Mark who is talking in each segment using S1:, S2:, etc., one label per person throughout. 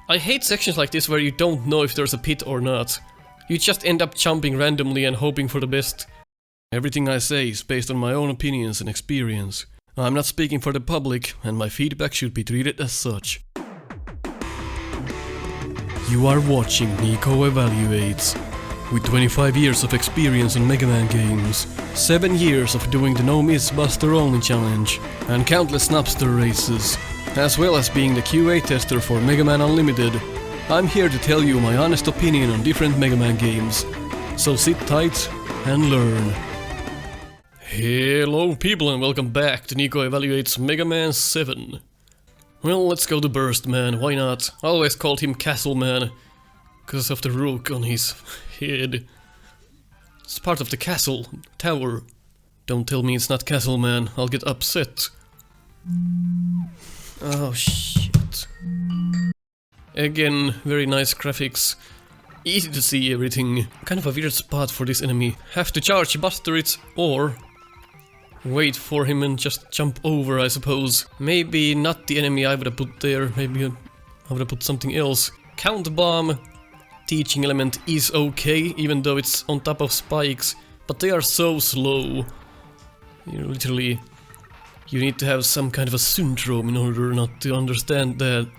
S1: I hate sections like this where you don't know if there's a pit or not. You just end up jumping randomly and hoping for the best. Everything I say is based on my own opinions and experience. I'm not speaking for the public, and my feedback should be treated as such. You are watching Nico Evaluates. With 25 years of experience on Mega Man games, 7 years of doing the No Miss Buster Only challenge, and countless Snupster Races, as well as being the QA tester for Mega Man Unlimited, I'm here to tell you my honest opinion on different Mega Man games. So sit tight and learn. Hello people and welcome back to Nico Evaluates Mega Man 7. Well, let's go to Burst Man, why not? I always called him Castle Man, because of the rook on his head. It's part of the castle tower. Don't tell me it's not Castle Man, I'll get upset. Oh shit. Again, very nice graphics. Easy to see everything. Kind of a weird spot for this enemy. Have to charge Buster it, or wait for him and just jump over, I suppose. Maybe not the enemy I would have put there, maybe I would have put something else. Count Bomb, teaching element is okay, even though it's on top of spikes, but they are so slow. You need to have some kind of a syndrome in order not to understand that.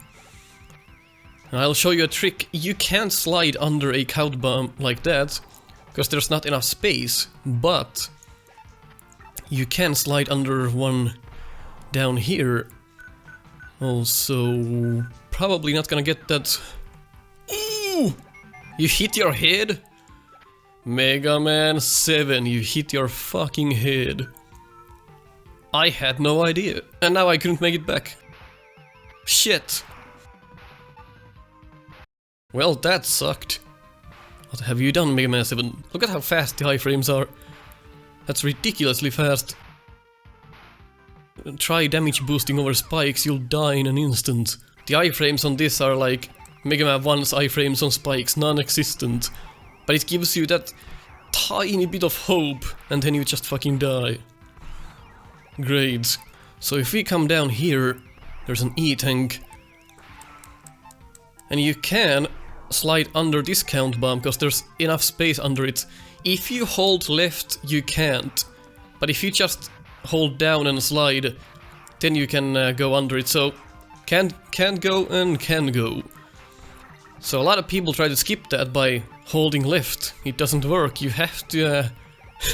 S1: I'll show you a trick. You can't slide under a count bomb like that, because there's not enough space, but you can slide under one down here. Also, probably not gonna get that. Ooh! You hit your head? Mega Man 7, you hit your fucking head. I had no idea, and now I couldn't make it back. Shit. Well, that sucked. What have you done, Mega Man 7? Look at how fast the iframes are. That's ridiculously fast. Try damage boosting over spikes, you'll die in an instant. The iframes on this are like Mega Man 1's iframes on spikes, non-existent. But it gives you that tiny bit of hope, and then you just fucking die. Great. So if we come down here, there's an E-tank. And you can slide under this count bomb, because there's enough space under it. If you hold left, you can't. But if you just hold down and slide, then you can go under it. So, can't go and can go. So a lot of people try to skip that by holding left. It doesn't work. You have to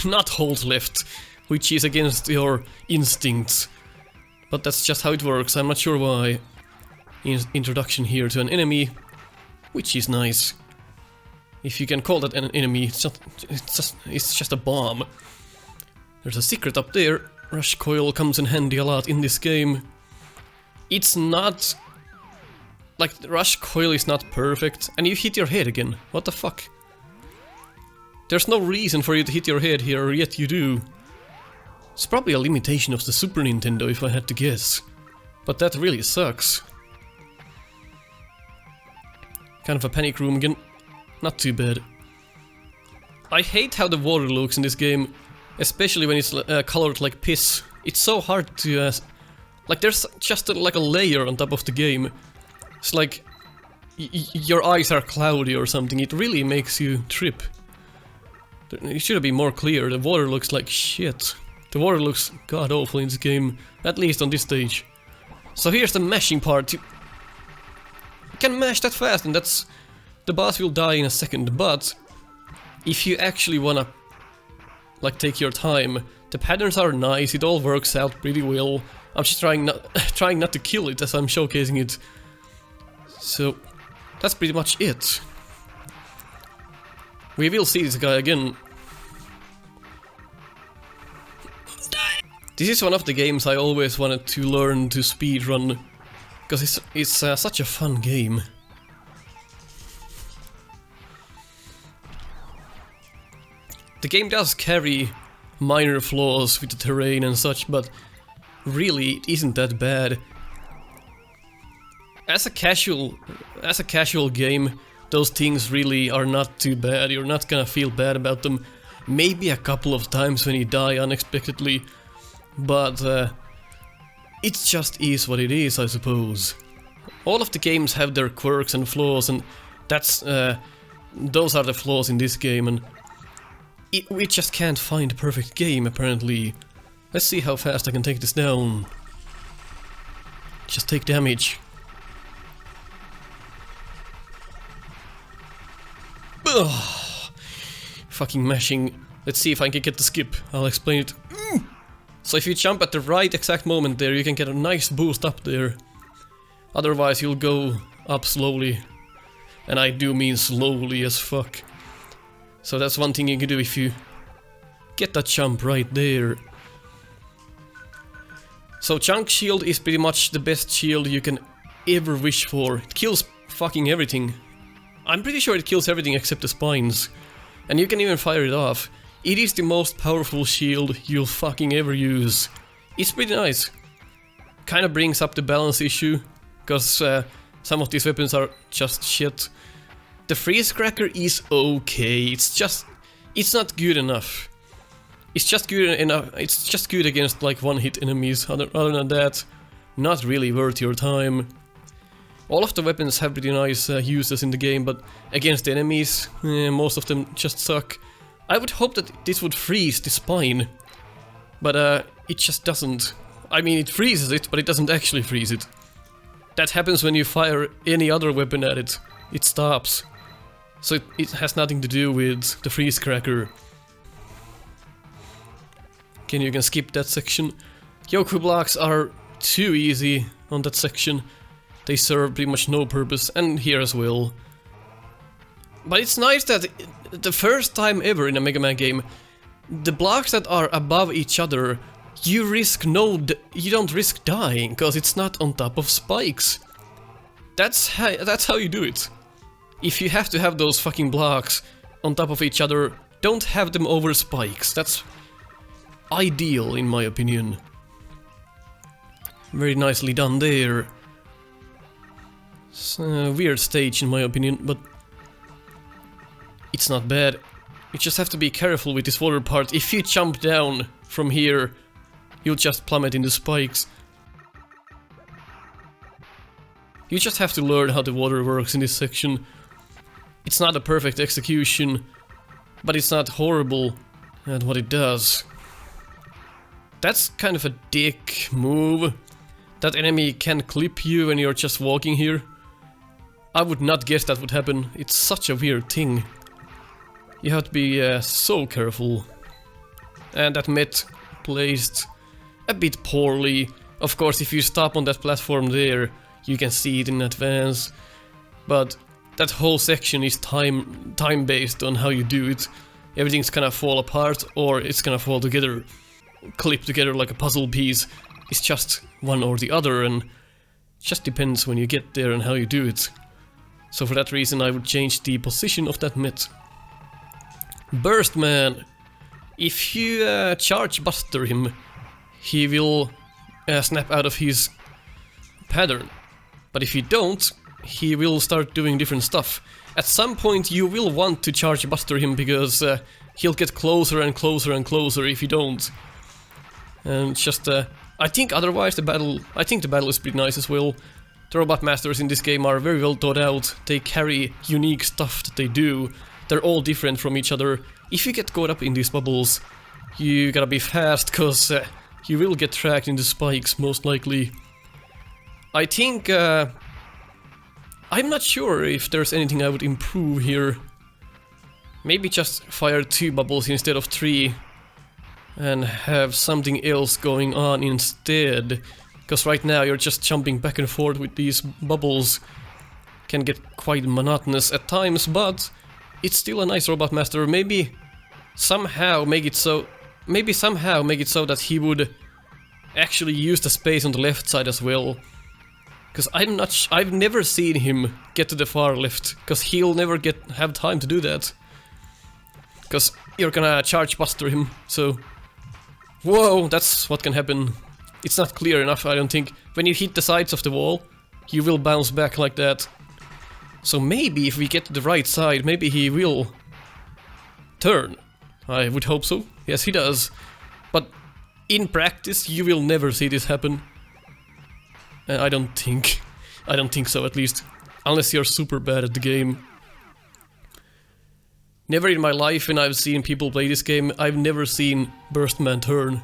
S1: not hold left, which is against your instincts. But that's just how it works. I'm not sure why. Introduction here to an enemy, which is nice. If you can call that an enemy, it's just a bomb. There's a secret up there. Rush coil comes in handy a lot in this game. It's not like rush coil is not perfect, and you hit your head again. What the fuck? There's no reason for you to hit your head here, yet you do. It's probably a limitation of the Super Nintendo if I had to guess. But that really sucks. Kind of a panic room again. Not too bad. I hate how the water looks in this game, especially when it's colored like piss. It's so hard to... like there's just like a layer on top of the game. It's like your eyes are cloudy or something. It really makes you trip. It should be more clear. The water looks like shit. The water looks god awful in this game, at least on this stage. So here's the mashing part. You can mash that fast, and that's... the boss will die in a second, but if you actually wanna like take your time, the patterns are nice, it all works out pretty well. I'm just trying not to kill it as I'm showcasing it. So that's pretty much it. We will see this guy again. This is one of the games I always wanted to learn to speedrun, because it's such a fun game. The game does carry minor flaws with the terrain and such, but really it isn't that bad. As a casual game, those things really are not too bad. You're not gonna feel bad about them. Maybe a couple of times when you die unexpectedly, but it just is what it is, I suppose. All of the games have their quirks and flaws, and that's those are the flaws in this game, and we just can't find a perfect game, apparently. Let's see how fast I can take this down. Just take damage. Ugh. Fucking mashing. Let's see if I can get the skip. I'll explain it. So if you jump at the right exact moment there, you can get a nice boost up there. Otherwise you'll go up slowly. And I do mean slowly as fuck. So that's one thing you can do if you get that jump right there. So Chunk Shield is pretty much the best shield you can ever wish for. It kills fucking everything. I'm pretty sure it kills everything except the spines. And you can even fire it off. It is the most powerful shield you'll fucking ever use. It's pretty nice. Kinda brings up the balance issue, because some of these weapons are just shit. The Freeze Cracker is okay, it's not good enough. It's just good enough, it's just good against like one-hit enemies. Other than that, not really worth your time. All of the weapons have pretty nice uses in the game, but against the enemies, most of them just suck. I would hope that this would freeze the spine, but it just doesn't. I mean, it freezes it, but it doesn't actually freeze it. That happens when you fire any other weapon at it. It stops. So it has nothing to do with the Freeze Cracker. Okay, you can skip that section. Yoku blocks are too easy on that section. They serve pretty much no purpose, and here as well. But it's nice that the first time ever in a Mega Man game, the blocks that are above each other, you don't risk dying, because it's not on top of spikes. That's how you do it. If you have to have those fucking blocks on top of each other, don't have them over spikes. That's ideal, in my opinion. Very nicely done there. It's a weird stage, in my opinion, but it's not bad. You just have to be careful with this water part. If you jump down from here, you'll just plummet into spikes. You just have to learn how the water works in this section. It's not a perfect execution, but it's not horrible at what it does. That's kind of a dick move. That enemy can clip you when you're just walking here. I would not guess that would happen. It's such a weird thing. You have to be so careful. And that Met placed a bit poorly. Of course, if you stop on that platform there, you can see it in advance. But that whole section is time based on how you do it. Everything's gonna fall apart, or it's gonna fall together, clip together like a puzzle piece. It's just one or the other, and it just depends when you get there and how you do it. So for that reason I would change the position of that Met. Burst Man. If you charge buster him, he will snap out of his pattern. But if you don't, he will start doing different stuff. At some point you will want to charge buster him, because he'll get closer and closer and closer if you don't. And just I think otherwise the battle is pretty nice as well. The Robot Masters in this game are very well thought out. They carry unique stuff that they do. They're all different from each other. If you get caught up in these bubbles, you gotta be fast, cause you will get tracked into spikes, most likely. I think I'm not sure if there's anything I would improve here. Maybe just fire 2 bubbles instead of 3. And have something else going on instead. Because right now you're just jumping back and forth with these bubbles. Can get quite monotonous at times, but it's still a nice Robot Master. Maybe somehow make it so that he would actually use the space on the left side as well. Because I've never seen him get to the far left, because he'll never have time to do that. Because you're gonna charge buster him, so... Whoa, that's what can happen. It's not clear enough, I don't think. When you hit the sides of the wall, you will bounce back like that. So maybe if we get to the right side, maybe he will turn. I would hope so. Yes, he does. But in practice, you will never see this happen. I don't think. I don't think so, at least. Unless you're super bad at the game. Never in my life when I've seen people play this game, I've never seen Burstman turn.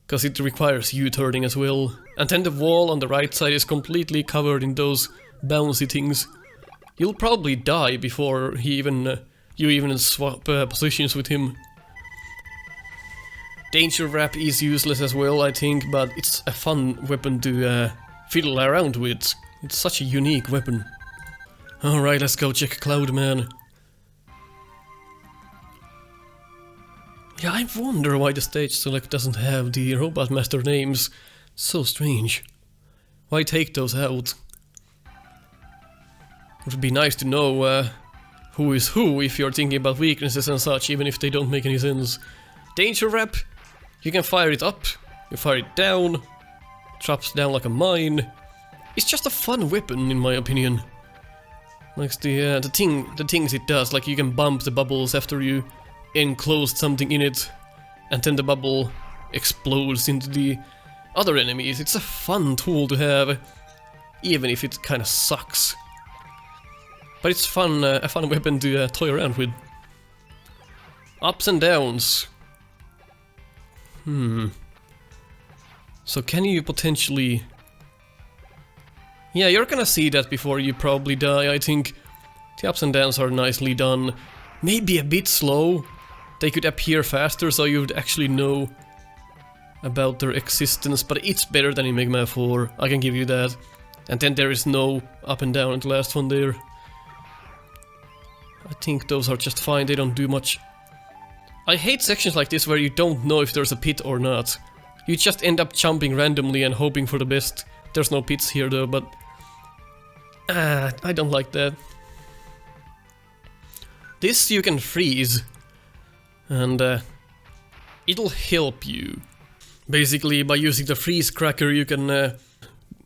S1: Because it requires you turning as well. And then the wall on the right side is completely covered in those bouncy things. You'll probably die before you even swap positions with him. Danger Wrap is useless as well, I think, but it's a fun weapon to fiddle around with. It's such a unique weapon. Alright, let's go check Cloudman. Yeah, I wonder why the stage select doesn't have the Robot Master names. So strange. Why take those out? It would be nice to know who is who if you're thinking about weaknesses and such, even if they don't make any sense. Danger Wrap, you can fire it up, you fire it down, drops down like a mine. It's just a fun weapon, in my opinion. Like the things it does, like you can bump the bubbles after you enclosed something in it, and then the bubble explodes into the other enemies. It's a fun tool to have, even if it kind of sucks. But it's fun, a fun weapon to toy around with. Ups and downs. So can you potentially... Yeah, you're gonna see that before you probably die, I think. The ups and downs are nicely done. Maybe a bit slow. They could appear faster so you would actually know about their existence, but it's better than in Mega Man 4, I can give you that. And then there is no up and down in the last one there. I think those are just fine, they don't do much. I hate sections like this where you don't know if there's a pit or not. You just end up jumping randomly and hoping for the best. There's no pits here though, but... I don't like that. This you can freeze. And it'll help you. Basically, by using the freeze cracker you can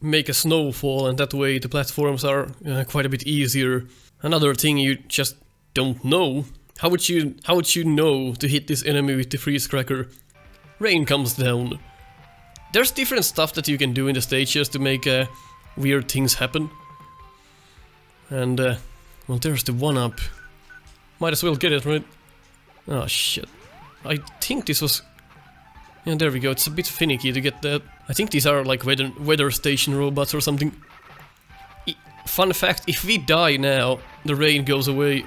S1: make a snowfall, and that way the platforms are quite a bit easier. Another thing you just don't know. How would you know to hit this enemy with the freeze cracker? Rain comes down. There's different stuff that you can do in the stages to make weird things happen. And well, there's the 1-up. Might as well get it, right? Oh shit. I think this was... Yeah, there we go, it's a bit finicky to get that. I think these are like weather station robots or something. Fun fact, if we die now, the rain goes away.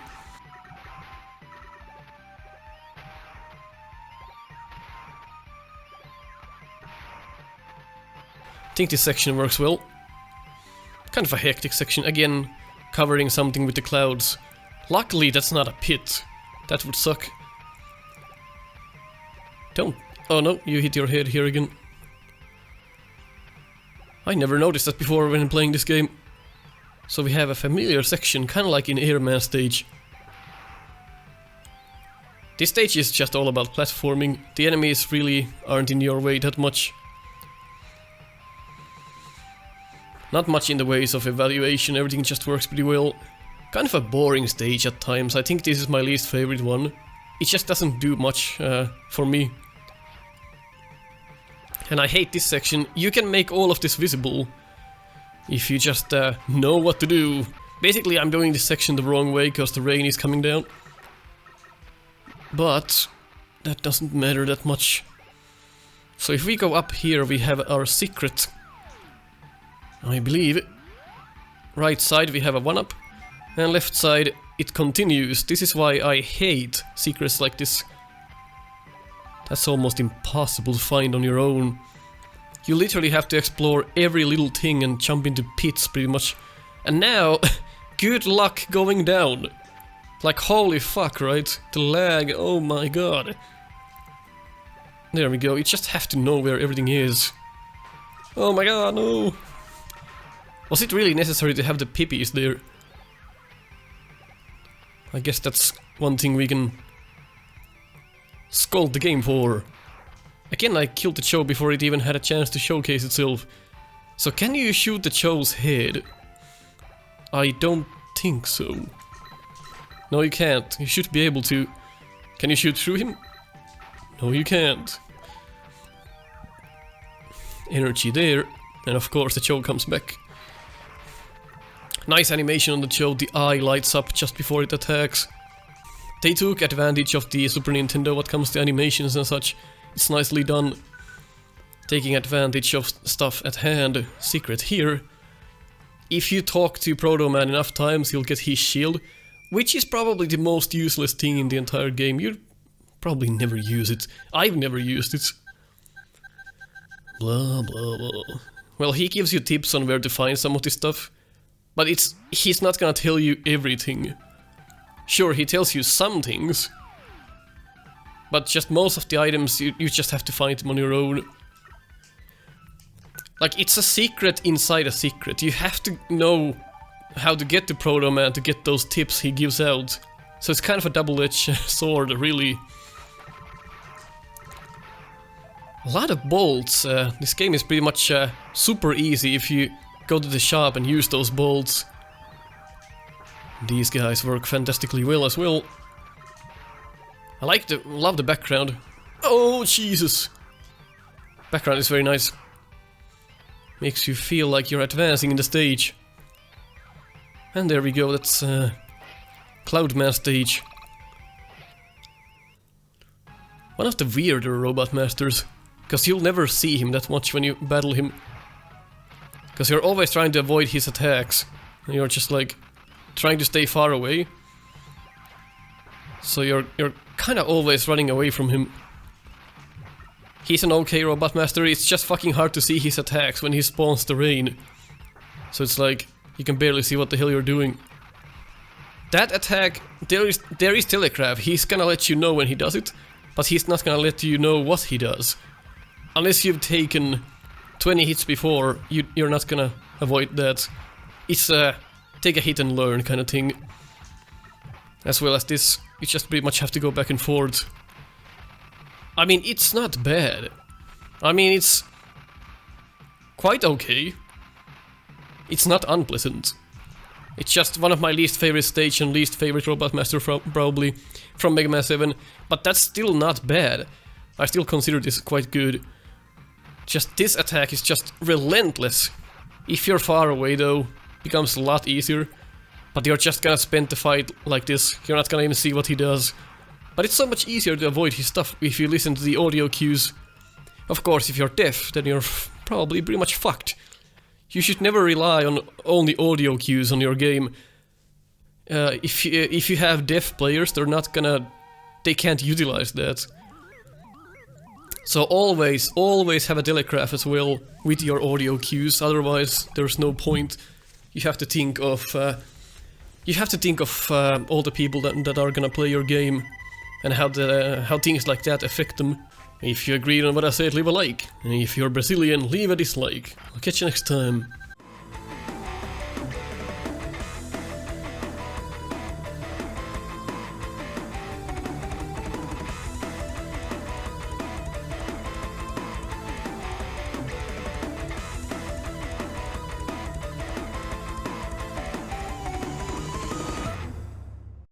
S1: I think this section works well. Kind of a hectic section, again, covering something with the clouds. Luckily that's not a pit. That would suck. Don't... Oh no, you hit your head here again. I never noticed that before when playing this game. So we have a familiar section, kinda like in Airman stage. This stage is just all about platforming. The enemies really aren't in your way that much. Not much in the ways of evaluation, everything just works pretty well. Kind of a boring stage at times, I think this is my least favorite one. It just doesn't do much for me. And I hate this section. You can make all of this visible if you just know what to do. Basically, I'm doing this section the wrong way because the rain is coming down. But that doesn't matter that much. So if we go up here, we have our secret. I believe. Right side we have a 1-up. And left side it continues. This is why I hate secrets like this. That's almost impossible to find on your own. You literally have to explore every little thing and jump into pits pretty much. And now, good luck going down. Like holy fuck, right? The lag, oh my god. There we go, you just have to know where everything is. Oh my god, no! Was it really necessary to have the pippies there? I guess that's one thing we can scold the game for. Again, I killed the Cho before it even had a chance to showcase itself. So can you shoot the Cho's head? I don't think so. No, you can't. You should be able to. Can you shoot through him? No, you can't. Energy there. And of course the Cho comes back. Nice animation on the show, the eye lights up just before it attacks. They took advantage of the Super Nintendo what comes to animations and such. It's nicely done. Taking advantage of stuff at hand. Secret here. If you talk to Proto Man enough times, you'll get his shield, which is probably the most useless thing in the entire game. You'd probably never use it. I've never used it. Blah blah blah. Well, he gives you tips on where to find some of this stuff, but he's not gonna tell you everything. Sure, he tells you some things, but just most of the items you just have to find them on your own. Like, it's a secret inside a secret. You have to know how to get to Proto Man to get those tips he gives out. So it's kind of a double-edged sword, really. A lot of bolts. This game is pretty much super easy if you go to the shop and use those bolts. These guys work fantastically well as well. I love the background. Oh, Jesus! Background is very nice. Makes you feel like you're advancing in the stage. And there we go, that's Cloudman stage. One of the weirder Robot Masters, because you'll never see him that much when you battle him. Because you're always trying to avoid his attacks. And you're just like trying to stay far away. So you're kind of always running away from him. He's an okay Robot Master, it's just fucking hard to see his attacks when he spawns the rain. So it's like, you can barely see what the hell you're doing. That attack, there is telegraph, he's gonna let you know when he does it, but he's not gonna let you know what he does. Unless you've taken 20 hits before, you're not gonna avoid that. It's a take a hit and learn kind of thing. As well as this, you just pretty much have to go back and forth. I mean, it's not bad. I mean, it's quite okay. It's not unpleasant. It's just one of my least favorite stage and least favorite Robot Master probably from Mega Man 7, but that's still not bad. I still consider this quite good. Just this attack is just relentless. If you're far away though, it becomes a lot easier. But you're just gonna spend the fight like this, you're not gonna even see what he does. But it's so much easier to avoid his stuff if you listen to the audio cues. Of course, if you're deaf, then you're probably pretty much fucked. You should never rely on only audio cues on your game. If you have deaf players, they can't utilize that. So always have a telegraph as well with your audio cues. Otherwise, there's no point. You have to think of all the people that are gonna play your game. And how things like that affect them. If you agreed on what I said, leave a like. And if you're Brazilian, leave a dislike. I'll catch you next time.